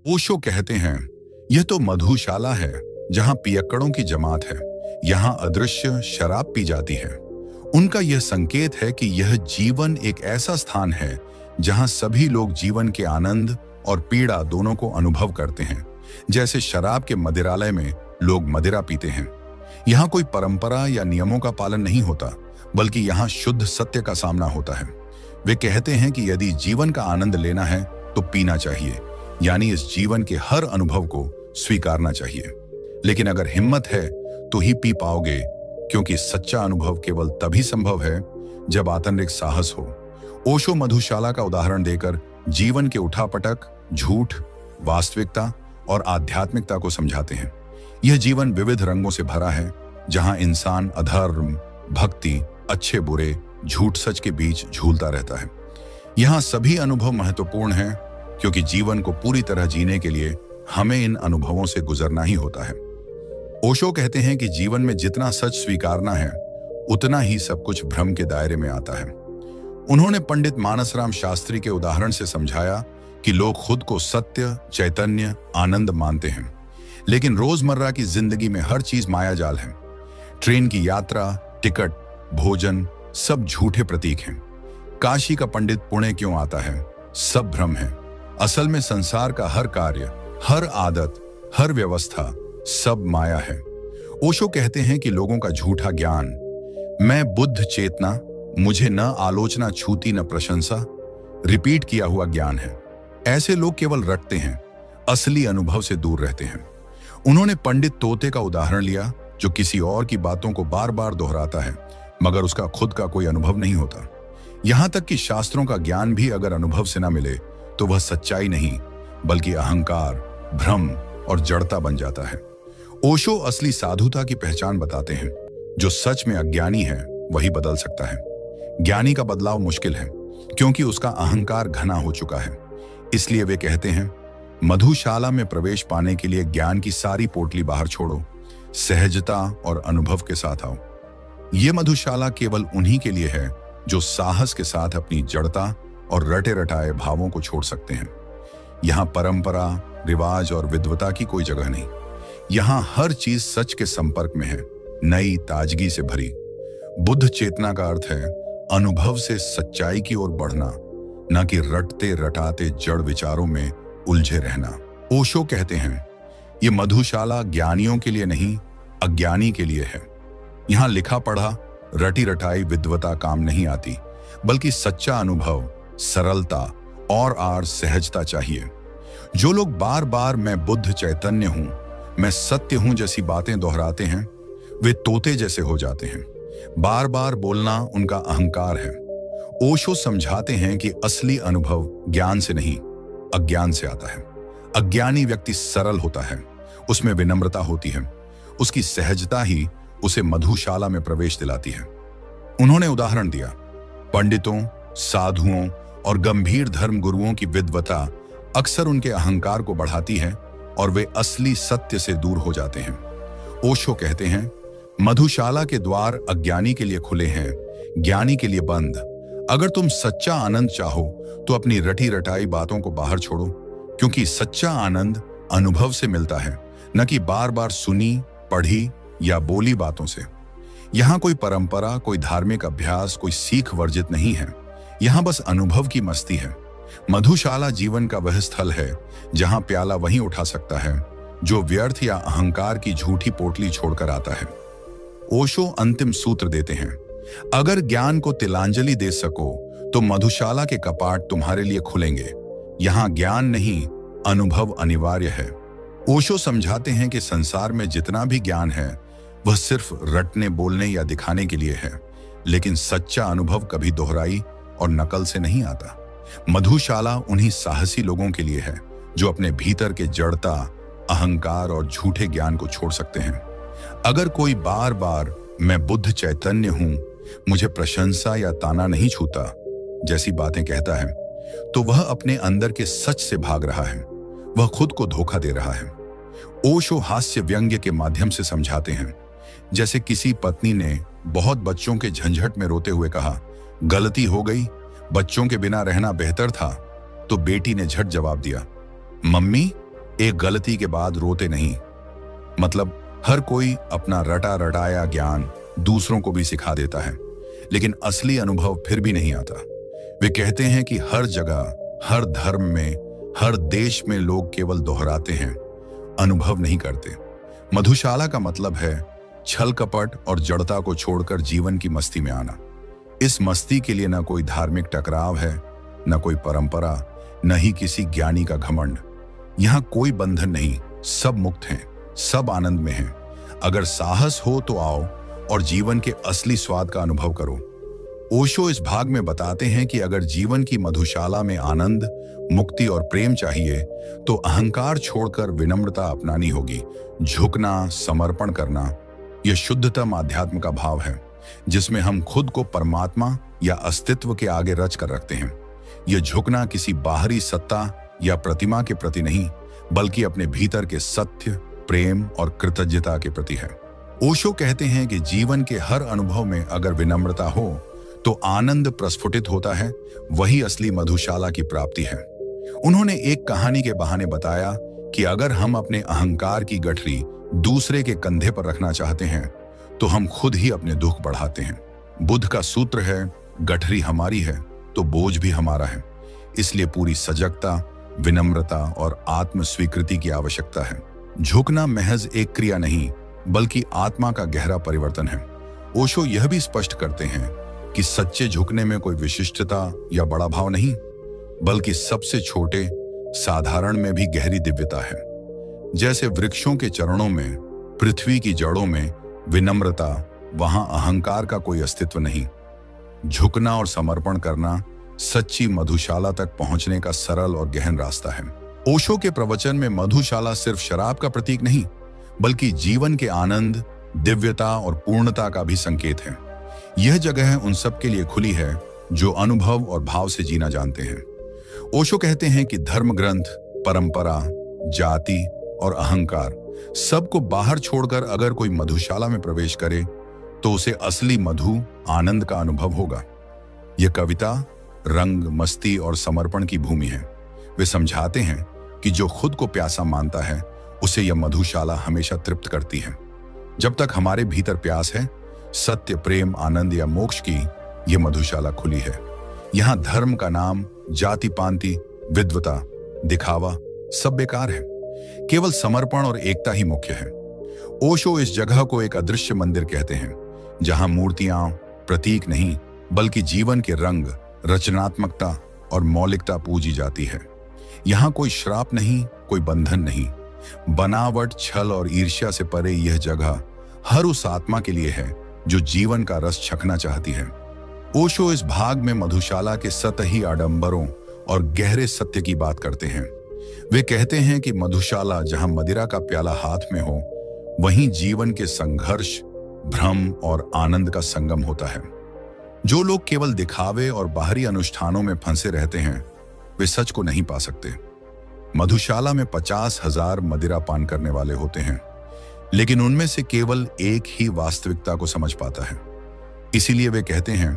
ओशो कहते हैं, यह तो मधुशाला है जहां पियक्कड़ों की जमात है। यहाँ अदृश्य शराब पी जाती है। उनका यह संकेत है कि यह जीवन एक ऐसा स्थान है जहां सभी लोग जीवन के आनंद और पीड़ा दोनों को अनुभव करते हैं। जैसे शराब के मदिरालय में लोग मदिरा पीते हैं। यहाँ कोई परंपरा या नियमों का पालन नहीं होता, बल्कि यहाँ शुद्ध सत्य का सामना होता है। वे कहते हैं कि यदि जीवन का आनंद लेना है तो पीना चाहिए, यानी इस जीवन के हर अनुभव को स्वीकारना चाहिए। लेकिन अगर हिम्मत है तो ही पी पाओगे, क्योंकि सच्चा अनुभव केवल तभी संभव है जब आंतरिक साहस हो। ओशो मधुशाला का उदाहरण देकर जीवन के उठापटक, झूठ, वास्तविकता और आध्यात्मिकता को समझाते हैं। यह जीवन विविध रंगों से भरा है, जहां इंसान अधर्म, भक्ति, अच्छे बुरे, झूठ सच के बीच झूलता रहता है। यहाँ सभी अनुभव महत्वपूर्ण हैं, क्योंकि जीवन को पूरी तरह जीने के लिए हमें इन अनुभवों से गुजरना ही होता है। ओशो कहते हैं कि जीवन में जितना सच स्वीकारना है, उतना ही सब कुछ भ्रम के दायरे में आता है। उन्होंने पंडित मानसराम शास्त्री के उदाहरण से समझाया कि लोग खुद को सत्य, चैतन्य, आनंद मानते हैं, लेकिन रोजमर्रा की जिंदगी में हर चीज मायाजाल है। ट्रेन की यात्रा, टिकट, भोजन सब झूठे प्रतीक हैं। काशी का पंडित पुणे क्यों आता है? सब भ्रम है। असल में संसार का हर कार्य, हर आदत, हर व्यवस्था सब माया है। ओशो कहते हैं कि लोगों का झूठा ज्ञान, मैं बुद्ध चेतना, मुझे न आलोचना छूती न प्रशंसा, रिपीट किया हुआ ज्ञान है। ऐसे लोग केवल रटते हैं, असली अनुभव से दूर रहते हैं। उन्होंने पंडित तोते का उदाहरण लिया, जो किसी और की बातों को बार बार दोहराता है, मगर उसका खुद का कोई अनुभव नहीं होता। यहां तक कि शास्त्रों का ज्ञान भी अगर अनुभव से न मिले तो वह सच्चाई नहीं, बल्कि अहंकार, भ्रम और जड़ता बन जाता है। ओशो असली साधुता की पहचान बताते हैं। जो सच में अज्ञानी है वही बदल सकता है। ज्ञानी का बदलाव मुश्किल है, क्योंकि उसका अहंकार घना हो चुका है। इसलिए वे कहते हैं, मधुशाला में प्रवेश पाने के लिए ज्ञान की सारी पोटली बाहर छोड़ो, सहजता और अनुभव के साथ आओ। ये मधुशाला केवल उन्हीं के लिए है जो साहस के साथ अपनी जड़ता और रटे रटाए भावों को छोड़ सकते हैं। यहाँ परंपरा, रिवाज और विद्वता की कोई जगह नहीं। यहाँ हर चीज सच के संपर्क में है, नई ताजगी से भरी। बुद्ध चेतना का अर्थ है अनुभव से सच्चाई की ओर बढ़ना, न कि रटते रटाते जड़ विचारों में उलझे रहना। ओशो कहते हैं, ये मधुशाला ज्ञानियों के लिए नहीं, अज्ञानी के लिए है। यहाँ लिखा पढ़ा, रटी रटाई विद्वता काम नहीं आती, बल्कि सच्चा अनुभव, सरलता और सहजता चाहिए। जो लोग बार बार मैं बुद्ध चैतन्य हूं, मैं सत्य हूं जैसी बातें दोहराते हैं, वे तोते जैसे हो जाते हैं। बार बार बोलना उनका अहंकार है। ओशो समझाते हैं कि असली अनुभव ज्ञान से नहीं, अज्ञान से आता है। अज्ञानी व्यक्ति सरल होता है, उसमें विनम्रता होती है, उसकी सहजता ही उसे मधुशाला में प्रवेश दिलाती है। उन्होंने उदाहरण दिया, पंडितों, साधुओं और गंभीर धर्म गुरुओं की विद्वता अक्सर उनके अहंकार को बढ़ाती है और वे असली सत्य से दूर हो जाते हैं। ओशो कहते हैं, मधुशाला के द्वार अज्ञानी के लिए खुले हैं, ज्ञानी के लिए बंद। अगर तुम सच्चा आनंद चाहो तो अपनी रटी रटाई बातों को बाहर छोड़ो, क्योंकि सच्चा आनंद अनुभव से मिलता है, न कि बार बार सुनी, पढ़ी या बोली बातों से। यहाँ कोई परंपरा, कोई धार्मिक अभ्यास, कोई सीख वर्जित नहीं है। यहाँ बस अनुभव की मस्ती है। मधुशाला जीवन का वह स्थल है जहाँ प्याला वहीं उठा सकता है जो व्यर्थ या अहंकार की झूठी पोटली छोड़कर आता है। ओशो अंतिम सूत्र देते हैं, अगर ज्ञान को तिलांजलि दे सको तो मधुशाला के कपाट तुम्हारे लिए खुलेंगे। यहाँ ज्ञान नहीं, अनुभव अनिवार्य है। ओशो समझाते हैं कि संसार में जितना भी ज्ञान है वह सिर्फ रटने, बोलने या दिखाने के लिए है, लेकिन सच्चा अनुभव कभी दोहराई और नकल से नहीं आता। मधुशाला उन्हीं साहसी लोगों के लिए है जो अपने भीतर के जड़ता, अहंकार और झूठे ज्ञान को छोड़ सकते हैं। अगर कोई बार बार मैं बुद्ध चैतन्य हूं, मुझे प्रशंसा या ताना नहीं छूता जैसी बातें कहता है, तो वह अपने अंदर के सच से भाग रहा है, वह खुद को धोखा दे रहा है। ओशो हास्य व्यंग्य के माध्यम से समझाते हैं, जैसे किसी पत्नी ने बहुत बच्चों के झंझट में रोते हुए कहा, गलती हो गई, बच्चों के बिना रहना बेहतर था। तो बेटी ने झट जवाब दिया, मम्मी एक गलती के बाद रोते नहीं। मतलब हर कोई अपना रटा रटाया ज्ञान दूसरों को भी सिखा देता है, लेकिन असली अनुभव फिर भी नहीं आता। वे कहते हैं कि हर जगह, हर धर्म में, हर देश में लोग केवल दोहराते हैं, अनुभव नहीं करते। मधुशाला का मतलब है छल कपट और जड़ता को छोड़कर जीवन की मस्ती में आना। इस मस्ती के लिए न कोई धार्मिक टकराव है, न कोई परंपरा, न ही किसी ज्ञानी का घमंड। यहाँ कोई बंधन नहीं, सब मुक्त हैं, सब आनंद में हैं। अगर साहस हो तो आओ और जीवन के असली स्वाद का अनुभव करो। ओशो इस भाग में बताते हैं कि अगर जीवन की मधुशाला में आनंद, मुक्ति और प्रेम चाहिए तो अहंकार छोड़कर विनम्रता अपनानी होगी। झुकना, समर्पण करना, यह शुद्धतम आध्यात्म का भाव है, जिसमें हम खुद को परमात्मा या अस्तित्व के आगे रच कर रखते हैं। यह झुकना किसी बाहरी सत्ता या प्रतिमा के प्रति नहीं, बल्कि अपने भीतर के सत्य, प्रेम और कृतज्ञता के प्रति है। ओशो कहते हैं कि जीवन के हर अनुभव में अगर विनम्रता हो तो आनंद प्रस्फुटित होता है, वही असली मधुशाला की प्राप्ति है। उन्होंने एक कहानी के बहाने बताया कि अगर हम अपने अहंकार की गठरी दूसरे के कंधे पर रखना चाहते हैं तो हम खुद ही अपने दुख बढ़ाते हैं। बुद्ध का सूत्र है, गठरी हमारी है तो बोझ भी हमारा है। इसलिए पूरी सजगता, विनम्रता और आत्म स्वीकृति की आवश्यकता है। झुकना महज एक क्रिया नहीं, बल्कि आत्मा का गहरा परिवर्तन है। ओशो यह भी स्पष्ट करते हैं कि सच्चे झुकने में कोई विशिष्टता या बड़ा भाव नहीं, बल्कि सबसे छोटे, साधारण में भी गहरी दिव्यता है। जैसे वृक्षों के चरणों में, पृथ्वी की जड़ों में विनम्रता, वहां अहंकार का कोई अस्तित्व नहीं। झुकना और समर्पण करना सच्ची मधुशाला तक पहुंचने का सरल और गहन रास्ता है। ओशो के प्रवचन में मधुशाला सिर्फ शराब का प्रतीक नहीं, बल्कि जीवन के आनंद, दिव्यता और पूर्णता का भी संकेत है। यह जगह उन सब के लिए खुली है जो अनुभव और भाव से जीना जानते हैं। ओशो कहते हैं कि धर्म ग्रंथ, परंपरा, जाति और अहंकार सबको बाहर छोड़कर अगर कोई मधुशाला में प्रवेश करे तो उसे असली मधु, आनंद का अनुभव होगा। यह कविता रंग, मस्ती और समर्पण की भूमि है। वे समझाते हैं कि जो खुद को प्यासा मानता है उसे यह मधुशाला हमेशा तृप्त करती है। जब तक हमारे भीतर प्यास है, सत्य, प्रेम, आनंद या मोक्ष की, यह मधुशाला खुली है। यहाँ धर्म का नाम, जाति पांति, विद्वता, दिखावा सब बेकार है। केवल समर्पण और एकता ही मुख्य है। ओशो इस जगह को एक अदृश्य मंदिर कहते हैं, जहां मूर्तियां, प्रतीक नहीं, बल्कि जीवन के रंग, रचनात्मकता और मौलिकता पूजी जाती है। यहाँ कोई श्राप नहीं, कोई बंधन नहीं। बनावट, छल और ईर्ष्या से परे यह जगह हर उस आत्मा के लिए है जो जीवन का रस चखना चाहती है। ओशो इस भाग में मधुशाला के सतही आडंबरों और गहरे सत्य की बात करते हैं। वे कहते हैं कि मधुशाला जहां मदिरा का प्याला हाथ में हो, वहीं जीवन के संघर्ष, भ्रम और आनंद का संगम होता है। जो लोग केवल दिखावे और बाहरी अनुष्ठानों में फंसे रहते हैं, वे सच को नहीं पा सकते। मधुशाला में 50,000 मदिरा पान करने वाले होते हैं, लेकिन उनमें से केवल एक ही वास्तविकता को समझ पाता है। इसीलिए वे कहते हैं,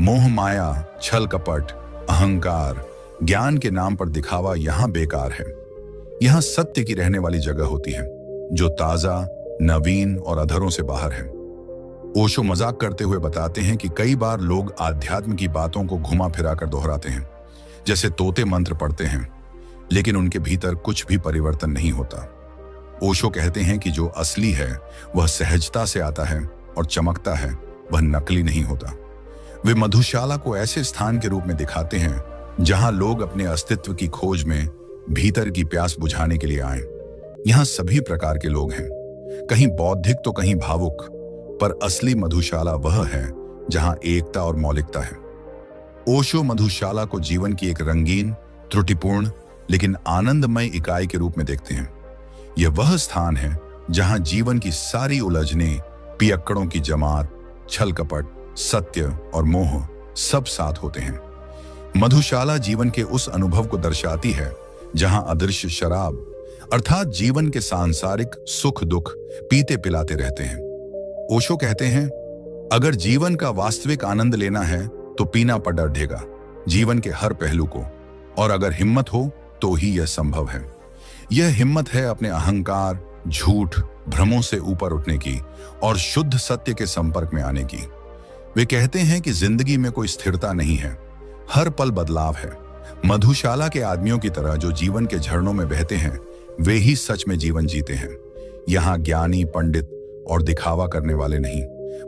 मोह माया, छल कपट, अहंकार, ज्ञान के नाम पर दिखावा यहां बेकार है। यहां सत्य की रहने वाली जगह होती है, जो ताजा, नवीन और अधरों से बाहर है। ओशो मजाक करते हुए बताते हैं कि कई बार लोग आध्यात्म की बातों को घुमा फिरा कर दोहराते हैं, जैसे तोते मंत्र पढ़ते हैं, लेकिन उनके भीतर कुछ भी परिवर्तन नहीं होता। ओशो कहते हैं कि जो असली है वह सहजता से आता है और चमकता है, वह नकली नहीं होता। वे मधुशाला को ऐसे स्थान के रूप में दिखाते हैं जहां लोग अपने अस्तित्व की खोज में भीतर की प्यास बुझाने के लिए आए। यहाँ सभी प्रकार के लोग हैं, कहीं बौद्धिक तो कहीं भावुक, पर असली मधुशाला वह है जहां एकता और मौलिकता है। ओशो मधुशाला को जीवन की एक रंगीन, त्रुटिपूर्ण लेकिन आनंदमय इकाई के रूप में देखते हैं। यह वह स्थान है जहां जीवन की सारी उलझनें, पियक्कड़ों की जमात, छल कपट, सत्य और मोह सब साथ होते हैं। मधुशाला जीवन के उस अनुभव को दर्शाती है जहां अदृश्य शराब अर्थात जीवन के सांसारिक सुख दुख पीते पिलाते रहते हैं। ओशो कहते हैं, अगर जीवन का वास्तविक आनंद लेना है तो पीना पड़ डरेगा जीवन के हर पहलू को, और अगर हिम्मत हो तो ही यह संभव है। यह हिम्मत है अपने अहंकार, झूठ, भ्रमों से ऊपर उठने की और शुद्ध सत्य के संपर्क में आने की। वे कहते हैं कि जिंदगी में कोई स्थिरता नहीं है, हर पल बदलाव है। मधुशाला के आदमियों की तरह जो जीवन के झरनों में बहते हैं, वे ही सच में जीवन जीते हैं। यहाँ ज्ञानी, पंडित और दिखावा करने वाले नहीं,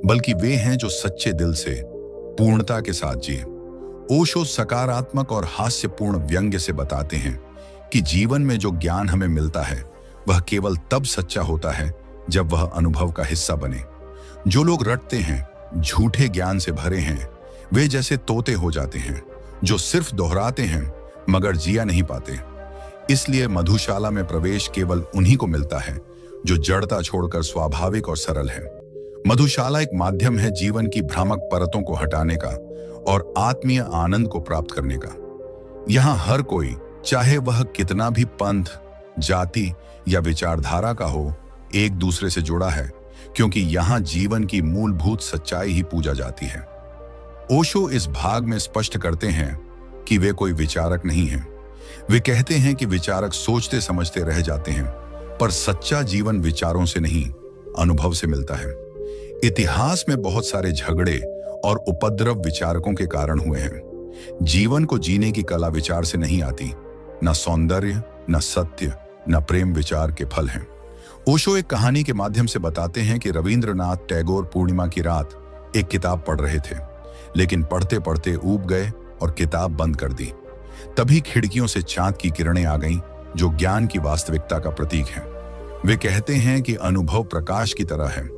बल्कि वे हैं जो सच्चे दिल से पूर्णता के साथ जिए। ओशो सकारात्मक और हास्यपूर्ण व्यंग्य से बताते हैं कि जीवन में जो ज्ञान हमें मिलता है वह केवल तब सच्चा होता है जब वह अनुभव का हिस्सा बने। जो लोग रटते हैं, झूठे ज्ञान से भरे हैं, वे जैसे तोते हो जाते हैं जो सिर्फ दोहराते हैं मगर जिया नहीं पाते। इसलिए मधुशाला में प्रवेश केवल उन्हीं को मिलता है जो जड़ता छोड़कर स्वाभाविक और सरल है। मधुशाला एक माध्यम है जीवन की भ्रामक परतों को हटाने का और आत्मीय आनंद को प्राप्त करने का। यहाँ हर कोई, चाहे वह कितना भी पंथ, जाति या विचारधारा का हो, एक दूसरे से जुड़ा है, क्योंकि यहाँ जीवन की मूलभूत सच्चाई ही पूजा जाती है। ओशो इस भाग में स्पष्ट करते हैं कि वे कोई विचारक नहीं हैं। वे कहते हैं कि विचारक सोचते समझते रह जाते हैं, पर सच्चा जीवन विचारों से नहीं, अनुभव से मिलता है। इतिहास में बहुत सारे झगड़े और उपद्रव विचारकों के कारण हुए हैं। जीवन को जीने की कला विचार से नहीं आती। न सौंदर्य, न सत्य, न प्रेम विचार के फल हैं। ओशो एक कहानी के माध्यम से बताते हैं कि रविंद्रनाथ टैगोर पूर्णिमा की रात एक किताब पढ़ रहे थे, लेकिन पढ़ते पढ़ते ऊब गए और किताब बंद कर दी। तभी खिड़कियों से चांद की किरणें आ गईं, जो ज्ञान की वास्तविकता का प्रतीक है। वे कहते हैं कि अनुभव प्रकाश की तरह है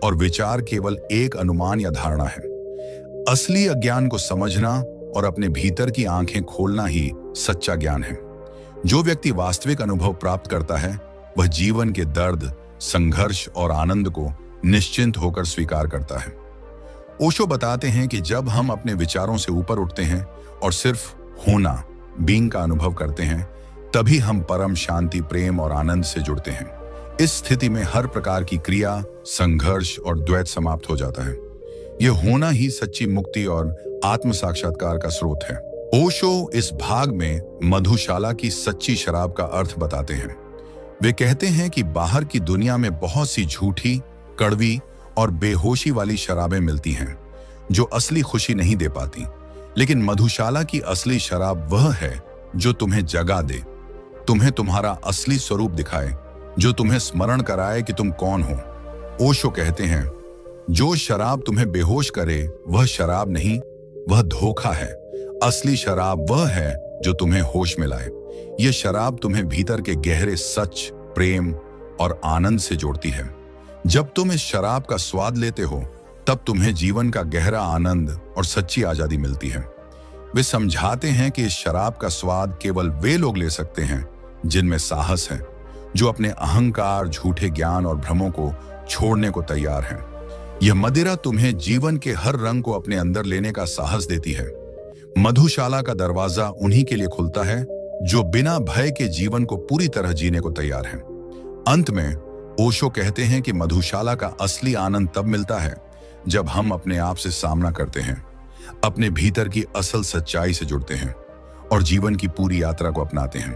और विचार केवल एक अनुमान या धारणा है। असली अज्ञान को समझना और अपने भीतर की आंखें खोलना ही सच्चा ज्ञान है। जो व्यक्ति वास्तविक अनुभव प्राप्त करता है, वह जीवन के दर्द, संघर्ष और आनंद को निश्चिंत होकर स्वीकार करता है। ओशो बताते हैं कि जब हम अपने विचारों से ऊपर उठते हैं और सिर्फ होना, बीइंग का अनुभव करते हैं, तभी हम परम शांति, प्रेम और आनंद से जुड़ते हैं। इस स्थिति में हर प्रकार की क्रिया, संघर्ष और द्वैत समाप्त हो जाता है। यह होना ही सच्ची मुक्ति और आत्म साक्षात्कार का स्रोत है। ओशो इस भाग में मधुशाला की सच्ची शराब का अर्थ बताते हैं। वे कहते हैं कि बाहर की दुनिया में बहुत सी झूठी, कड़वी और बेहोशी वाली शराबें मिलती हैं, जो असली खुशी नहीं दे पाती। लेकिन मधुशाला की असली शराब वह है जो तुम्हें जगा दे, तुम्हें तुम्हारा असली स्वरूप दिखाए, जो तुम्हें स्मरण कराए कि तुम कौन हो। ओशो कहते हैं, जो शराब तुम्हें बेहोश करे वह शराब नहीं, वह धोखा है। असली शराब वह है जो तुम्हें होश में लाए। यह शराब तुम्हें भीतर के गहरे सच, प्रेम और आनंद से जोड़ती है। जब तुम इस शराब का स्वाद लेते हो, तब तुम्हें जीवन का गहरा आनंद और सच्ची आजादी मिलती है। वे समझाते हैं कि इस शराब का स्वाद केवल वे लोग ले सकते हैं जिनमें साहस है, जो अपने अहंकार, झूठे ज्ञान और भ्रमों को छोड़ने को तैयार हैं। यह मदिरा तुम्हें जीवन के हर रंग को अपने अंदर लेने का साहस देती है। मधुशाला का दरवाजा उन्हीं के लिए खुलता है जो बिना भय के जीवन को पूरी तरह जीने को तैयार हैं। अंत में ओशो कहते हैं कि मधुशाला का असली आनंद तब मिलता है जब हम अपने आप से सामना करते हैं, अपने भीतर की असल सच्चाई से जुड़ते हैं और जीवन की पूरी यात्रा को अपनाते हैं।